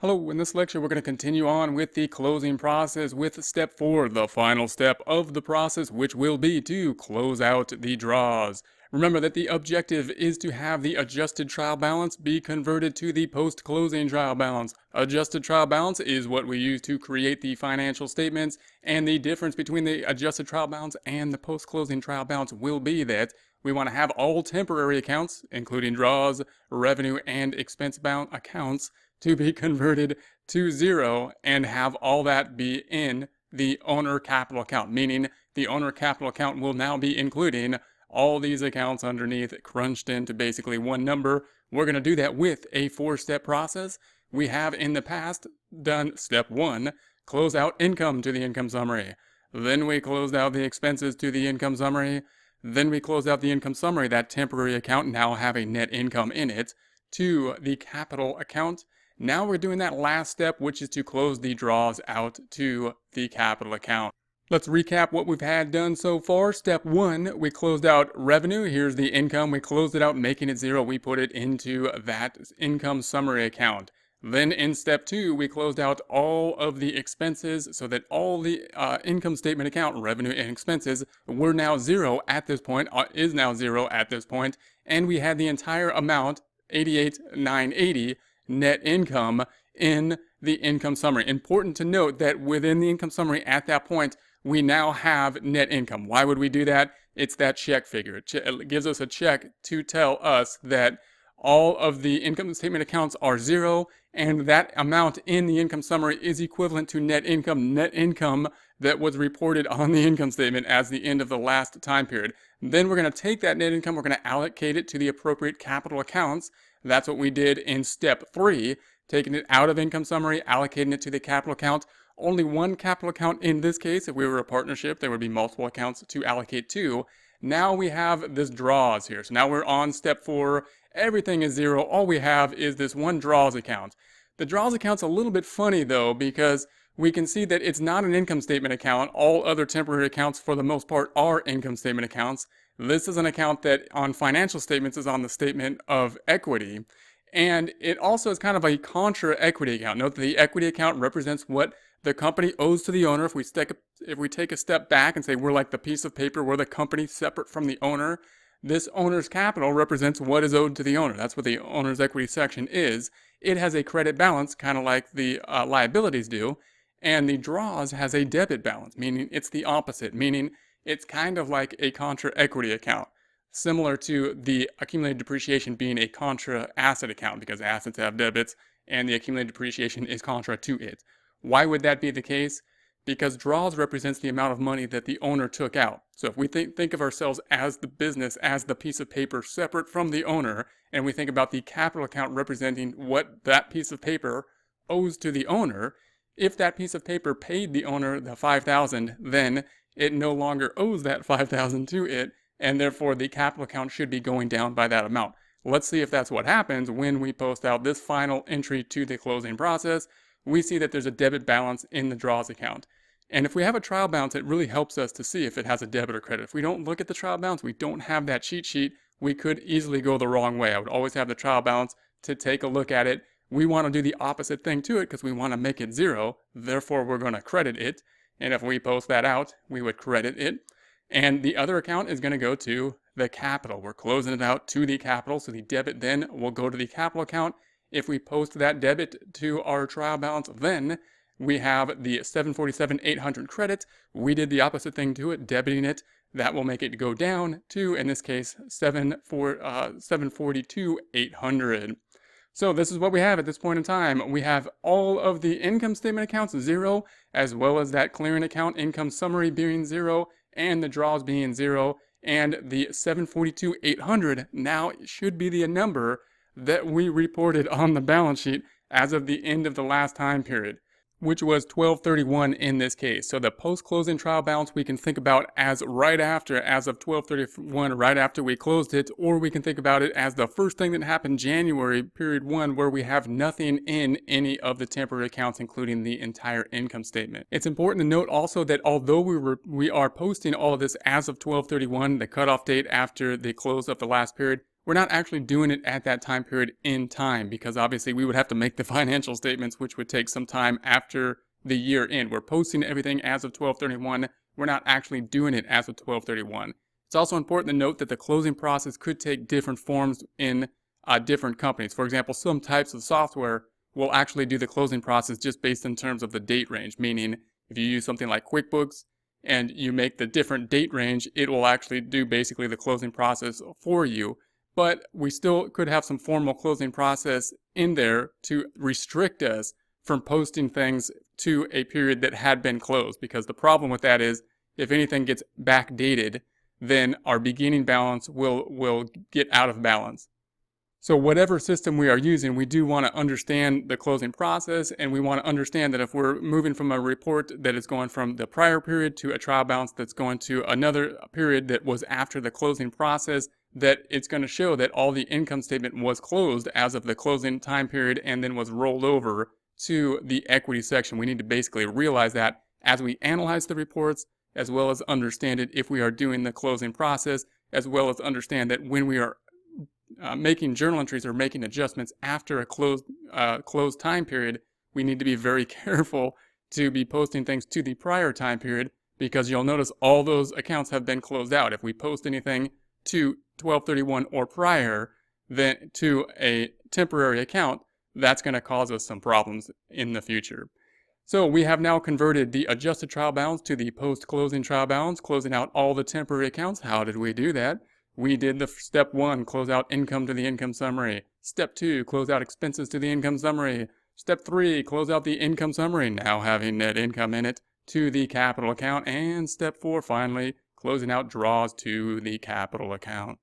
Hello, in this lecture we're going to continue on with the closing process with step 4, the final step of the process, which will be to close out the draws. Remember that the objective is to have the adjusted trial balance be converted to the post-closing trial balance. Adjusted trial balance is what we use to create the financial statements, and the difference between the adjusted trial balance and the post-closing trial balance will be that we want to have all temporary accounts, including draws, revenue, and expense bound accounts, to be converted to zero and have all that be in the owner capital account, meaning the owner capital account will now be including all these accounts underneath crunched into basically one number. We're going to do that with a 4-step process. We have in the past done step 1, close out income to the income summary. Then we closed out the expenses to the income summary. Then we closed out the income summary, that temporary account now having net income in it, to the capital account. Now we're doing that last step, which is to close the draws out to the capital account. Let's recap what we've had done so far. Step 1, we closed out revenue. Here's the income. We closed it out, making it zero. We put it into that income summary account. Then in step 2, we closed out all of the expenses so that all the income statement account, revenue and expenses, were now zero at this point, is now zero at this point, and we had the entire amount, $88,980, net income in the income summary. Important to note that within the income summary at that point, we now have net income. Why would we do that? It's that check figure. It gives us a check to tell us that all of the income statement accounts are zero, and that amount in the income summary is equivalent to net income that was reported on the income statement as the end of the last time period. Then we're going to take that net income, we're going to allocate it to the appropriate capital accounts. That's what we did in step 3, taking it out of income summary, allocating it to the capital account. Only one capital account in this case. If we were a partnership, there would be multiple accounts to allocate to. Now we have this draws here. So now we're on step 4. Everything is zero. All we have is this one draws account. The draws account's a little bit funny though, because we can see that it's not an income statement account. All other temporary accounts for the most part are income statement accounts. This is an account that on financial statements is on the statement of equity. And it also is kind of a contra equity account. Note that the equity account represents what the company owes to the owner. If we take a step back and say we're like the piece of paper, we're the company separate from the owner, this owner's capital represents what is owed to the owner. That's what the owner's equity section is. It has a credit balance, kind of like the liabilities do. And the draws has a debit balance, meaning it's the opposite, meaning it's kind of like a contra equity account, similar to the accumulated depreciation being a contra asset account, because assets have debits and the accumulated depreciation is contra to it. Why would that be the case? Because draws represents the amount of money that the owner took out. So if we think of ourselves as the business, as the piece of paper separate from the owner, and we think about the capital account representing what that piece of paper owes to the owner, if that piece of paper paid the owner the $5,000, then it no longer owes that $5,000 to it, and therefore the capital account should be going down by that amount. Let's see if that's what happens when we post out this final entry to the closing process. We see that there's a debit balance in the draws account. And if we have a trial balance, it really helps us to see if it has a debit or credit. If we don't look at the trial balance, we don't have that cheat sheet, we could easily go the wrong way. I would always have the trial balance to take a look at it. We want to do the opposite thing to it because we want to make it zero. Therefore, we're going to credit it. And if we post that out, we would credit it. And the other account is going to go to the capital. We're closing it out to the capital. So the debit then will go to the capital account. If we post that debit to our trial balance, then we have the $747,800 credit. We did the opposite thing to it, debiting it. That will make it go down to, in this case, $742,800. So this is what we have at this point in time. We have all of the income statement accounts zero, as well as that clearing account income summary being zero, and the draws being zero, and the $742,800 now should be the number that we reported on the balance sheet as of the end of the last time period, which was 12/31 in this case. So the post-closing trial balance we can think about as right after, as of 12/31, right after we closed it, or we can think about it as the first thing that happened January, period 1, where we have nothing in any of the temporary accounts, including the entire income statement. It's important to note also that although we are posting all of this as of 12/31, the cutoff date after the close of the last period, we're not actually doing it at that time period in time, because obviously we would have to make the financial statements, which would take some time after the year end. We're posting everything as of 12/31. We're not actually doing it as of 12/31. It's also important to note that the closing process could take different forms in different companies. For example, some types of software will actually do the closing process just based in terms of the date range, meaning if you use something like QuickBooks and you make the different date range, it will actually do basically the closing process for you. But we still could have some formal closing process in there to restrict us from posting things to a period that had been closed, because the problem with that is if anything gets backdated, then our beginning balance will get out of balance. So whatever system we are using, we do want to understand the closing process, and we want to understand that if we're moving from a report that is going from the prior period to a trial balance that's going to another period that was after the closing process, that it's going to show that all the income statement was closed as of the closing time period and then was rolled over to the equity section. We need to basically realize that as we analyze the reports, as well as understand it if we are doing the closing process, as well as understand that when we are making journal entries or making adjustments after a closed time period, we need to be very careful to be posting things to the prior time period, because you'll notice all those accounts have been closed out. If we post anything to 12/31 or prior, then to a temporary account, that's going to cause us some problems in the future. So we have now converted the adjusted trial balance to the post-closing trial balance, closing out all the temporary accounts. How did we do that? We did the step 1, close out income to the income summary. Step 2, close out expenses to the income summary. Step 3, close out the income summary, now having net income in it, to the capital account. And step 4, finally, closing out draws to the capital account.